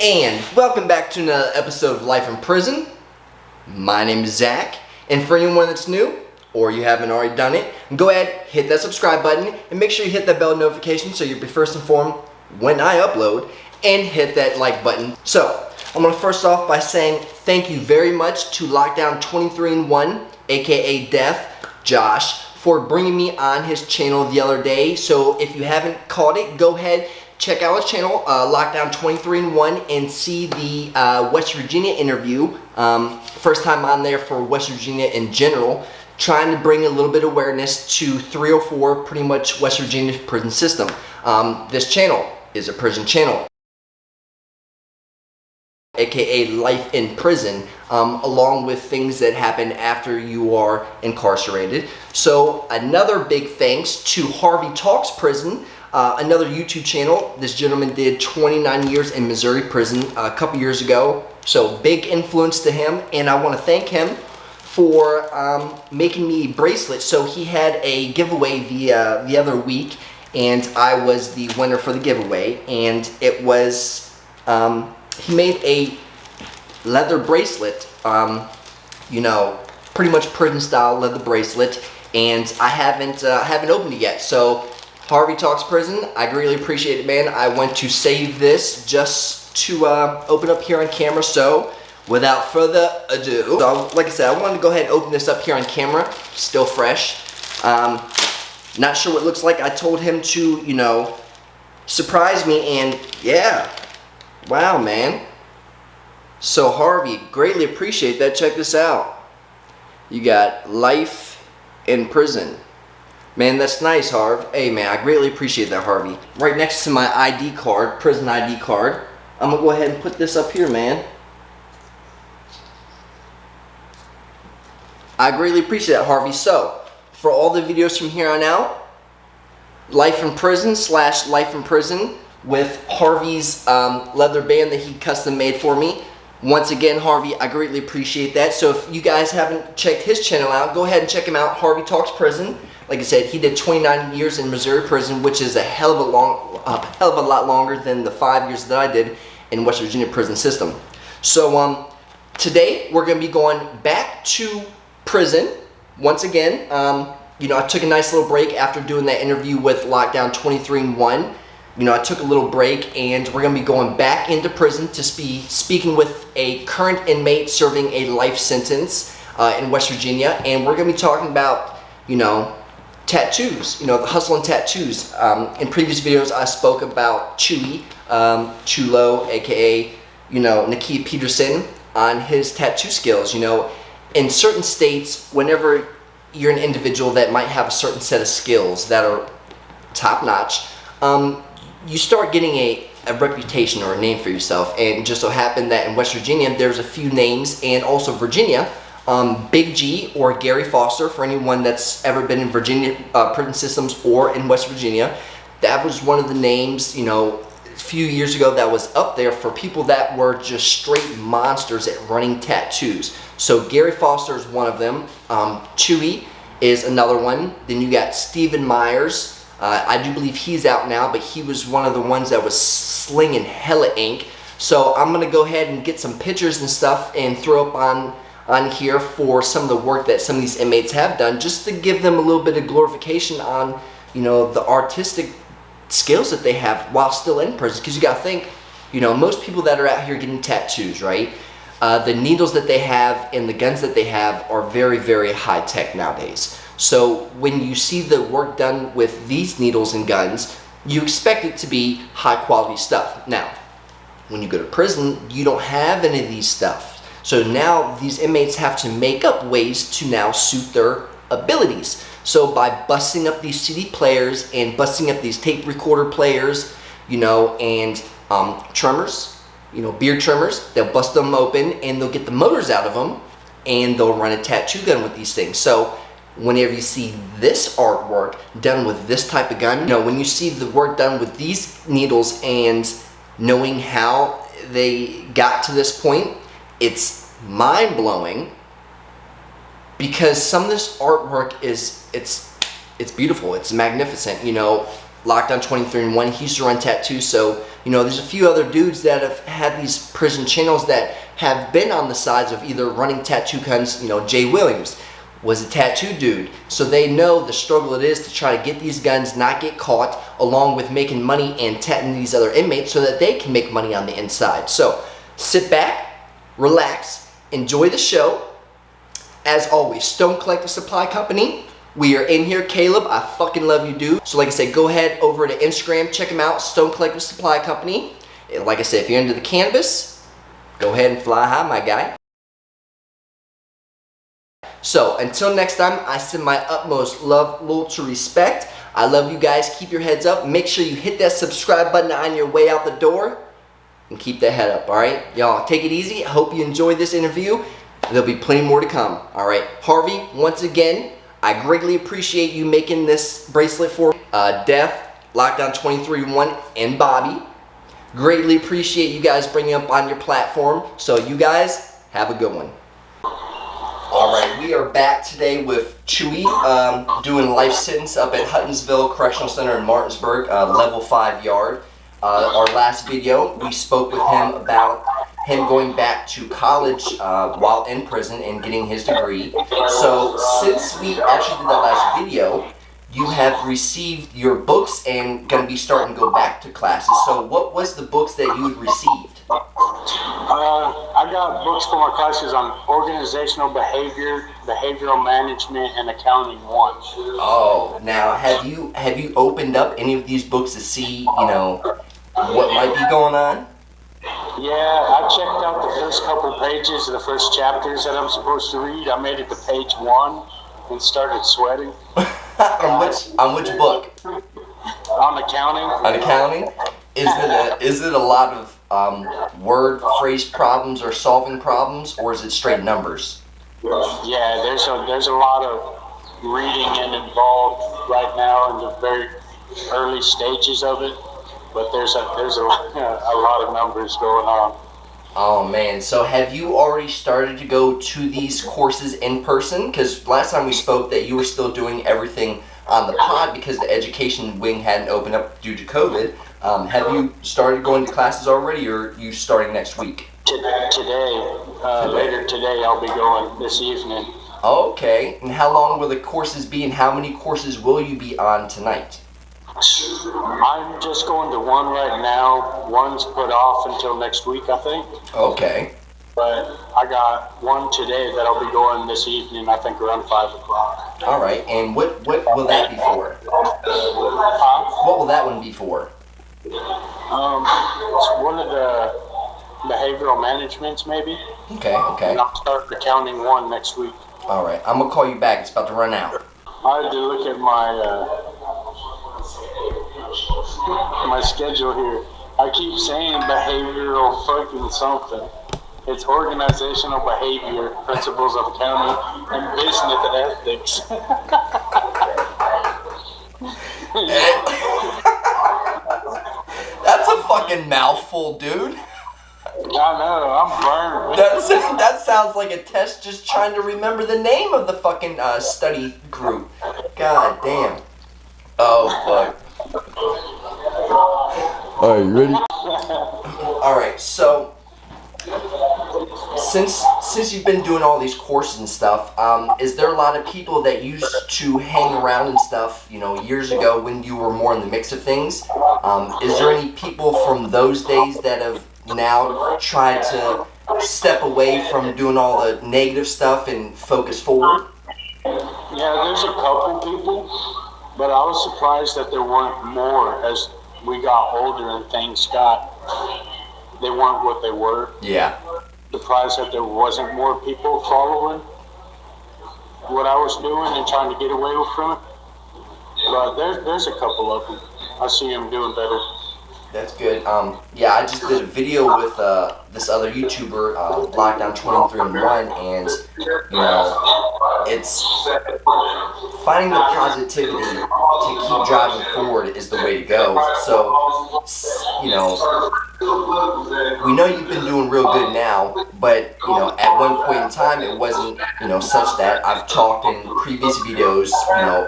And welcome back to another episode of Life in Prison. My name is Zach, and for anyone that's new, or you haven't already done it, go ahead, hit that subscribe button, and make sure you hit that bell notification so you'll be first informed when I upload, and hit that like button. So, I'm going to first off by saying thank you very much to Lockdown 23-in-1, aka Death, Josh, for bringing me on his channel the other day. So if you haven't caught it, go ahead, check out his channel, Lockdown 23-in-1, and see the West Virginia interview. First time on there for West Virginia in general, trying to bring a little bit of awareness to 304, pretty much West Virginia's prison system. This channel is a prison channel, aka Life in Prison, along with things that happen after you are incarcerated. So another big thanks to Harvey Talks Prison, another YouTube channel. This gentleman did 29 years in Missouri prison a couple years ago, so big influence to him, and I want to thank him for making me a bracelet. So he had a giveaway the other week, and I was the winner for the giveaway, and it was he made a leather bracelet, you know, pretty much prison style leather bracelet, and I haven't opened it yet. So Harvey Talks Prison, I greatly appreciate it, man. I went to save this just to open up here on camera. So without further ado, so like I said, I wanted to go ahead and open this up here on camera, still fresh. Not sure what it looks like. I told him to, you know, surprise me, and yeah. Wow, man. So Harvey, greatly appreciate that. Check this out. You got Life in Prison. Man, that's nice, Harv. Hey, man, I greatly appreciate that, Harvey. Right next to my ID card, prison ID card, I'm going to go ahead and put this up here, man. I greatly appreciate that, Harvey. So, for all the videos from here on out, Life in Prison / Life in Prison, with Harvey's leather band that he custom made for me. Once again, Harvey, I greatly appreciate that. So if you guys haven't checked his channel out, go ahead and check him out, Harvey Talks Prison. Like I said, he did 29 years in Missouri prison, which is a hell of a lot longer than the 5 years that I did in West Virginia prison system. So today we're going to be going back to prison once again. You know, I took a nice little break after doing that interview with Lockdown 23-in-1. You know, I took a little break, and we're going to be going back into prison to be speaking with a current inmate serving a life sentence in West Virginia, and we're going to be talking about, you know, tattoos, you know, the hustle and tattoos. In previous videos, I spoke about Chewie, Chulo, aka, you know, Nakia Peterson, on his tattoo skills. You know, in certain states, whenever you're an individual that might have a certain set of skills that are top-notch, you start getting a reputation or a name for yourself. And it just so happened that in West Virginia, there's a few names, and also Virginia, Big G or Gary Foster, for anyone that's ever been in Virginia prison systems or in West Virginia. That was one of the names, you know, a few years ago that was up there for people that were just straight monsters at running tattoos. So Gary Foster is one of them. Chewie is another one. Then you got Stephen Myers. I do believe he's out now, but he was one of the ones that was slinging hella ink. So I'm going to go ahead and get some pictures and stuff and throw up on here for some of the work that some of these inmates have done, just to give them a little bit of glorification on, you know, the artistic skills that they have while still in prison. Because you got to think, you know, most people that are out here getting tattoos, right? The needles that they have and the guns that they have are very, very high tech nowadays. So when you see the work done with these needles and guns, you expect it to be high quality stuff. Now, when you go to prison, you don't have any of these stuff. So now these inmates have to make up ways to now suit their abilities. So by busting up these CD players and busting up these tape recorder players, you know, and trimmers, you know, beard trimmers, they'll bust them open and they'll get the motors out of them, and they'll run a tattoo gun with these things. So whenever you see this artwork done with this type of gun, you know, when you see the work done with these needles and knowing how they got to this point, it's mind-blowing, because some of this artwork is, it's beautiful, it's magnificent. You know, Lockdown 23-1. He used to run tattoos, so there's a few other dudes that have had these prison channels that have been on the sides of either running tattoo guns. Jay Williams was a tattoo dude, so they know the struggle it is to try to get these guns, not get caught, along with making money and tatting these other inmates so that they can make money on the inside. So sit back, relax, enjoy the show. As always, Stone Collector Supply Company. We are in here. Caleb, I fucking love you, dude. So like I said, go ahead over to Instagram, check them out, Stone Collector Supply Company. Like I said, if you're into the cannabis, go ahead and fly high, my guy. So until next time, I send my utmost love, loyalty, respect. I love you guys. Keep your heads up. Make sure you hit that subscribe button on your way out the door and keep that head up, all right? Y'all, take it easy. I hope you enjoyed this interview. There'll be plenty more to come, all right? Harvey, once again, I greatly appreciate you making this bracelet for me. Death, Lockdown 23-1, and Bobby. Greatly appreciate you guys bringing up on your platform. So you guys, have a good one. Alright, we are back today with Chewie, doing a life sentence up at Huttonsville Correctional Center in Martinsburg, level 5 yard. Our last video, we spoke with him about him going back to college while in prison and getting his degree. So since we actually did that last video, you have received your books and going to be starting to go back to classes. So what was the books that you had received? I got books for my classes on organizational behavior, behavioral management, and accounting 1. Oh, now have you opened up any of these books to see, what might be going on? Yeah, I checked out the first couple pages of the first chapters that I'm supposed to read. I made it to page 1 and started sweating. on which book? On accounting. On accounting? Is it a lot of word phrase problems or solving problems, or is it straight numbers? Yeah, there's a lot of reading and involved right now in the very early stages of it. But there's a lot of numbers going on. Oh man, so have you already started to go to these courses in person? Because last time we spoke that you were still doing everything on the pod because the education wing hadn't opened up due to COVID. Have you started going to classes already, or are you starting next week? Today. Later today I'll be going this evening. Okay, and how long will the courses be, and how many courses will you be on tonight? I'm just going to 1 right now. 1's put off until next week, I think. Okay. But I got 1 today that I'll be going this evening, I think around 5 o'clock. All right, and what will that be for? What will that one be for? It's one of the behavioral managements, maybe. Okay. And I'll start accounting 1 next week. All right, I'm gonna call you back. It's about to run out. I had to look at my schedule here. I keep saying behavioral fucking something. It's organizational behavior, principles of accounting, and business and ethics. That's a fucking mouthful, dude. I know, I'm burned. That sounds like a test just trying to remember the name of the fucking study group. God damn. Oh, fuck. Alright, you ready? Alright, so since you've been doing all these courses and stuff, is there a lot of people that used to hang around and stuff, years ago when you were more in the mix of things? Is there any people from those days that have now tried to step away from doing all the negative stuff and focus forward? Yeah, there's a couple people, but I was surprised that there weren't more as we got older and they weren't what they were. Yeah. Surprised that there wasn't more people following what I was doing and trying to get away from it. But there's a couple of them. I see them doing better. That's good. Yeah, I just did a video with this other YouTuber, Lockdown 23-1, and it's finding the positivity to keep driving forward is the way to go. So, we know you've been doing real good now, but at one point in time it wasn't such that. I've talked in previous videos,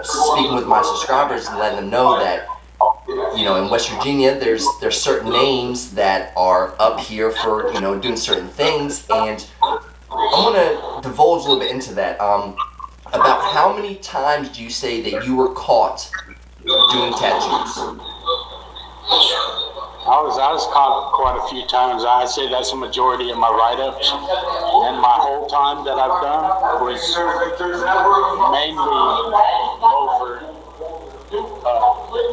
speaking with my subscribers and letting them know that in West Virginia, there's certain names that are up here for, doing certain things, and I want to divulge a little bit into that. About how many times do you say that you were caught doing tattoos? I was caught quite a few times. I'd say that's a majority of my write-ups, and my whole time that I've done was mainly over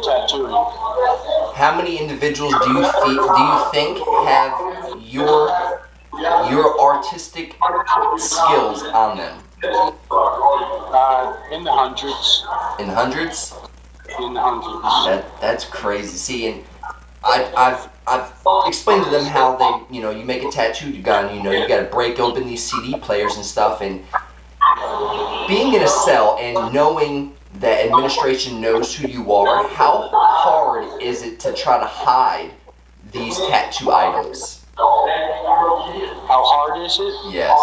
tattooing. How many individuals do you think have your artistic skills on them? In the hundreds. In the hundreds? In the hundreds. That's crazy. See, and I've explained to them how they, you make a tattoo, you got to break open these CD players and stuff, and being in a cell and knowing that administration knows who you are, how hard is it to try to hide these tattoo items? How hard is it? Yes.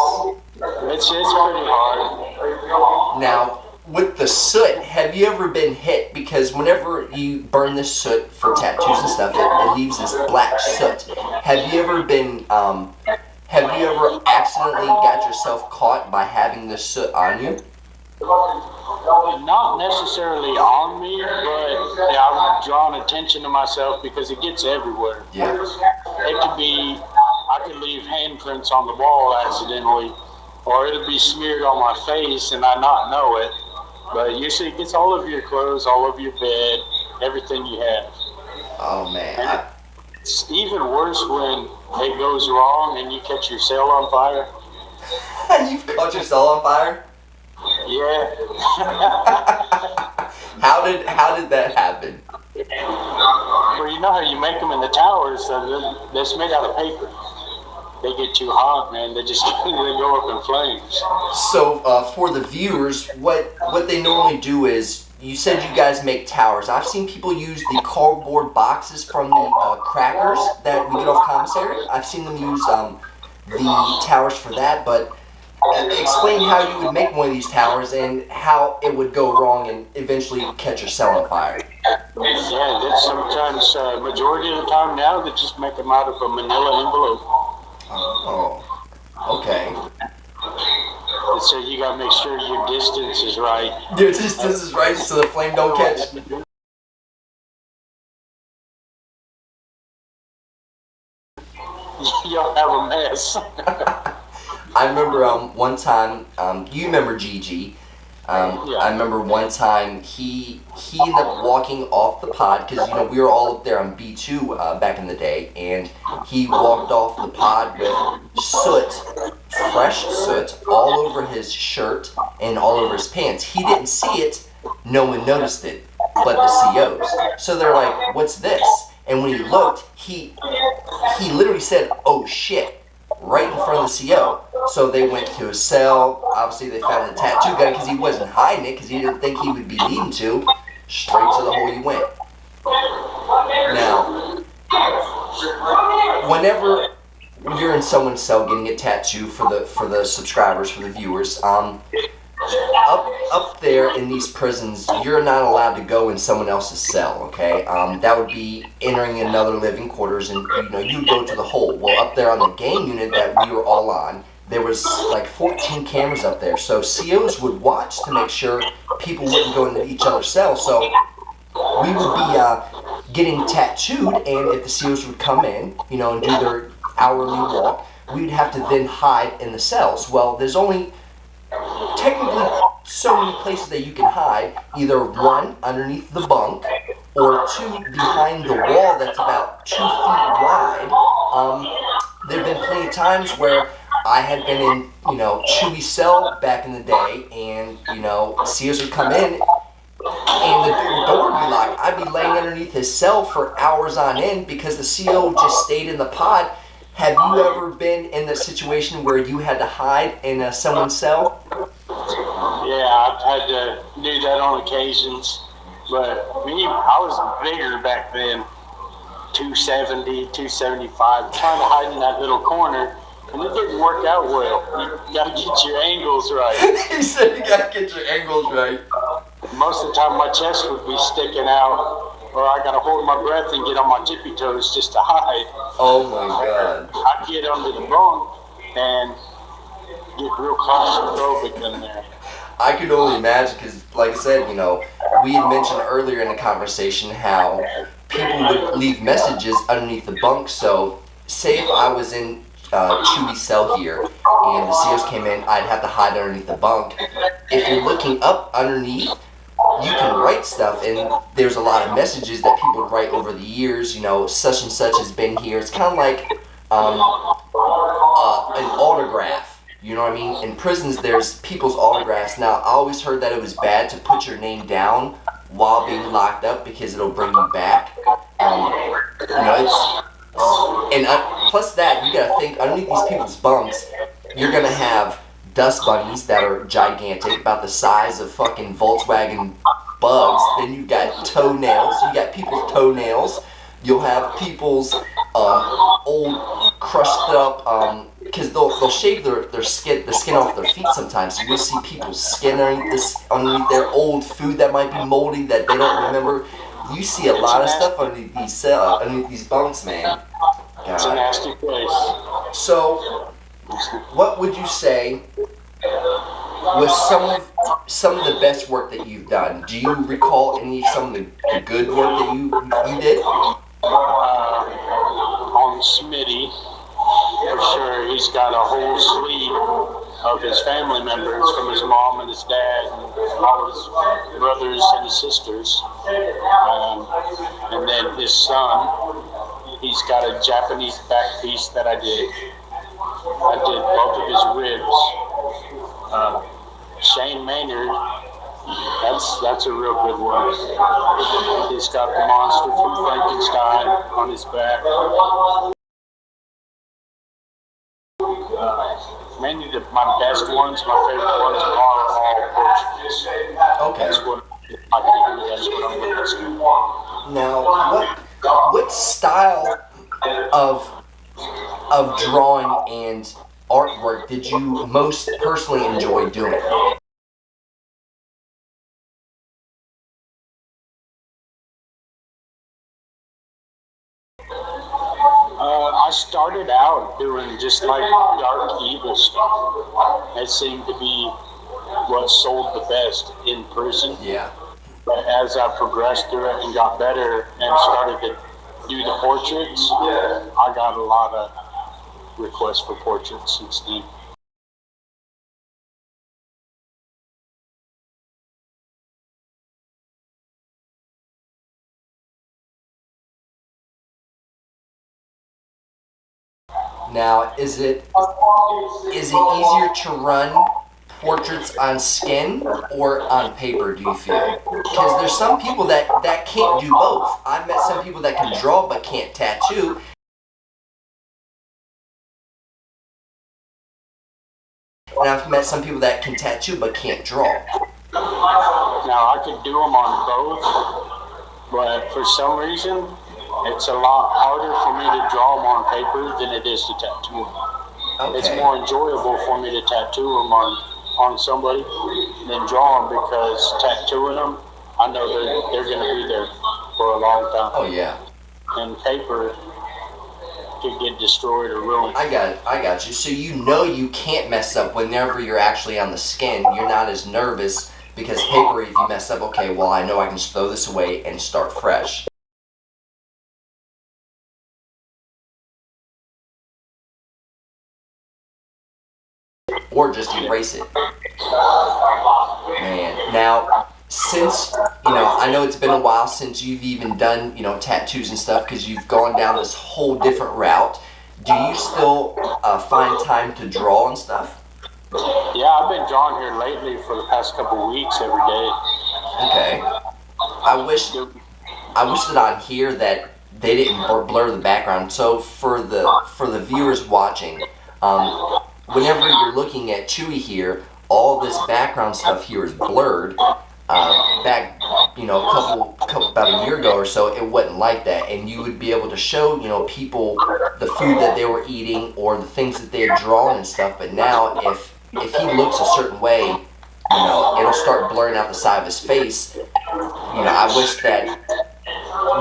It's pretty hard. Now, with the soot, have you ever been hit? Because whenever you burn this soot for tattoos and stuff, it leaves this black soot. Have you ever accidentally got yourself caught by having this soot on you? Not necessarily on me, but I've drawn attention to myself because it gets everywhere. Yeah. It could be, I could leave handprints on the wall accidentally, or it'll be smeared on my face and I not know it. But usually it gets all over your clothes, all over your bed, everything you have. Oh man. It's even worse when it goes wrong and you catch your cell on fire. You've caught your cell on fire? Yeah. How did that happen? Well, you know how you make them in the towers, so that's made out of paper. They get too hot, man. They go up in flames. So for the viewers, what they normally do is, you said you guys make towers. I've seen people use the cardboard boxes from the crackers that we get off commissary. I've seen them use the towers for that, but explain how you would make one of these towers and how it would go wrong and eventually catch your cell on fire. Yeah, that's sometimes, majority of the time now, they just make them out of a manila envelope. Oh, okay. So you gotta make sure your distance is right. Your distance is right so the flame don't catch. You'll have a mess. I remember one time, you remember Gigi. Yeah. I remember one time he ended up walking off the pod because we were all up there on B2 back in the day, and he walked off the pod with soot, fresh soot, all over his shirt and all over his pants. He didn't see it, no one noticed it, but the COs. So they're like, "What's this?" And when he looked, he literally said, "Oh shit," right in front of the CO. So they went to his cell. Obviously, they found the tattoo gun because he wasn't hiding it because he didn't think he would be needing to. Straight to the hole he went. Now, whenever you're in someone's cell getting a tattoo for the subscribers, for the viewers, up there in these prisons, you're not allowed to go in someone else's cell, okay? That would be entering another living quarters, and you'd go to the hole. Well, up there on the gang unit that we were all on, there was like 14 cameras up there, so COs would watch to make sure people wouldn't go into each other's cells. So we would be getting tattooed, and if the COs would come in, and do their hourly walk, we'd have to then hide in the cells. Well, there's only technically so many places that you can hide, either one, underneath the bunk, or two, behind the wall that's about 2 feet wide. There have been plenty of times where I had been in, Chewie's cell back in the day, and, COs would come in, and the door would be locked. I'd be laying underneath his cell for hours on end because the CO just stayed in the pod. Have you ever been in the situation where you had to hide in someone's cell? Yeah, I've had to do that on occasions. But me, I was bigger back then. 270, 275, trying to hide in that little corner. And it didn't work out well. You gotta get your angles right. He said you gotta get your angles right. Most of the time my chest would be sticking out or I gotta hold my breath and get on my tippy toes just to hide. Oh my god. I'd get under the bunk and get real claustrophobic in there. I could only imagine because, like I said, you know, we had mentioned earlier in the conversation how people would leave messages underneath the bunk. So, say if I was in Chewie's cell here and the COs came in, I'd have to hide underneath the bunk. If you're looking up underneath, you can write stuff, and there's a lot of messages that people write over the years. You know, such and such has been here. It's kind of like an autograph. You know what I mean? In prisons, there's people's autographs. Now, I always heard that it was bad to put your name down while being locked up because it'll bring you back. You know, plus that, you gotta think, underneath these people's bunks, you're gonna have dust bunnies that are gigantic, about the size of fucking Volkswagen bugs. Then you got toenails. You got people's toenails. You'll have people's old crushed up, because they'll shave the skin off their feet sometimes. So you'll see people's skin underneath their old food that might be moldy that they don't remember. You see a lot of stuff underneath these bunks, man. It's a nasty place. So, what would you say was some of the best work that you've done? Do you recall some of the good work that you did? On Smitty, for sure, he's got a whole sleeve of his family members, from his mom and his dad and all his brothers and his sisters. And then his son, he's got a Japanese back piece that I did. I did both of his ribs. Shane Maynard, that's a real good one. He's got the monster from Frankenstein on his back. Mainly my best ones, my favorite ones are all Portuguese. Okay. That's what I'm looking for. Now, what style of drawing and artwork did you most personally enjoy doing? I started out doing just like dark evil stuff. That seemed to be what sold the best in prison. Yeah. But as I progressed through it and got better and started to do the portraits, I got a lot of requests for portraits since then. Now, is it easier to run portraits on skin or on paper, do you feel? Because there's some people that can't do both. I've met some people that can draw but can't tattoo. And I've met some people that can tattoo but can't draw. Now, I could do them on both, but for some reason, it's a lot harder for me to draw them on paper than it is to tattoo them. Okay. It's more enjoyable for me to tattoo them on somebody than draw them, because tattooing them, I know they're going to be there for a long time. Oh, yeah. And paper could get destroyed or ruined. I got you. So you know you can't mess up whenever you're actually on the skin. You're not as nervous because paper, if you mess up, okay, well, I know I can just throw this away and start fresh. Or just erase it. Man, now, since, I know it's been a while since you've even done, tattoos and stuff, because you've gone down this whole different route. Do you still find time to draw and stuff? Yeah, I've been drawing here lately for the past couple of weeks every day. Okay. I wish that on here that they didn't blur the background. So for the viewers watching, whenever you're looking at Chewie here, all this background stuff here is blurred. Back, about a year ago or so, it wasn't like that, and you would be able to show, people the food that they were eating or the things that they had drawn and stuff. But now, if he looks a certain way, it'll start blurring out the side of his face. I wish that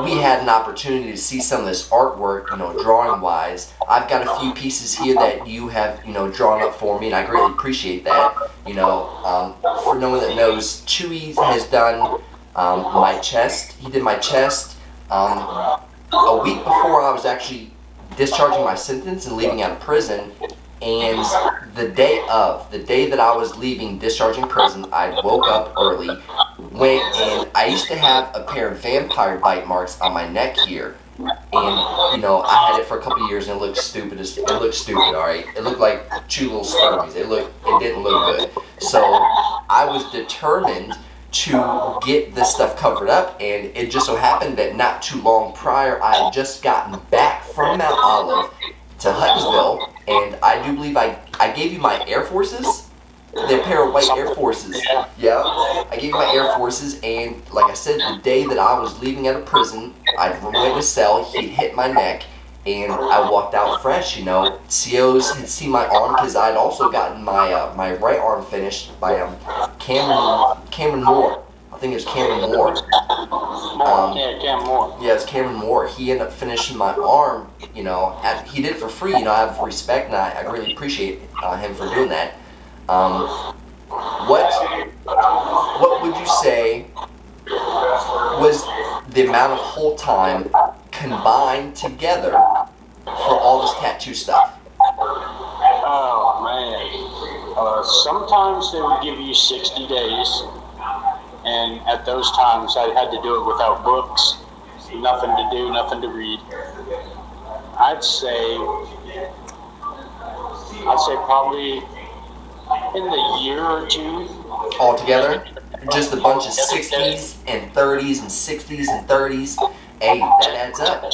we had an opportunity to see some of this artwork, you know, drawing wise. I've got a few pieces here that you have, you know, drawn up for me, and I greatly appreciate that. You know, for no one that knows, Chewie has done my chest. He did my chest a week before I was actually discharging my sentence and leaving out of prison. And the day that I was leaving, discharging prison, I woke up early, went, and I used to have a pair of vampire bite marks on my neck here. And, you know, I had it for a couple of years and it looked stupid, alright? It looked like 2 little spermies. It didn't look good. So I was determined to get this stuff covered up, and it just so happened that not too long prior, I had just gotten back from Mount Olive to Huntsville, and I do believe I gave you my Air Forces, the pair of white Air Forces. Yeah, I gave you my Air Forces, and like I said, the day that I was leaving out of prison, I went to cell, he hit my neck, and I walked out fresh, you know. COs had seen my arm, because I had also gotten my my right arm finished by Cameron Moore. I think it was Cameron Moore. Cam Moore. Yeah, it's Cameron Moore. He ended up finishing my arm, you know. He did it for free, you know. I have respect, and I really appreciate him for doing that. What would you say was the amount of whole time combined together for all this tattoo stuff? Oh man. Sometimes they would give you 60 days, and at those times I had to do it without books, nothing to do, nothing to read. I'd say probably in the year or two. All together? Just a bunch of 60s and 30s and 60s and 30s. Hey, that adds up.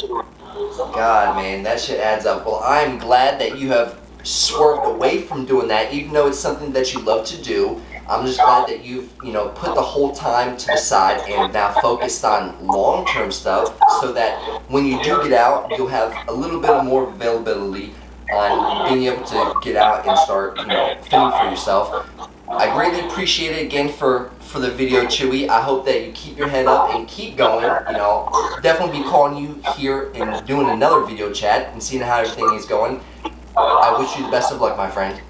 God, man, that shit adds up. Well, I'm glad that you have swerved away from doing that, even though it's something that you love to do. I'm just glad that you've, you know, put the whole time to the side and now focused on long-term stuff, so that when you do get out, you'll have a little bit more availability on being able to get out and start, you know, fending for yourself. I greatly appreciate it again for the video, Chewie. I hope that you keep your head up and keep going. You know, definitely be calling you here and doing another video chat and seeing how everything is going. I wish you the best of luck, my friend.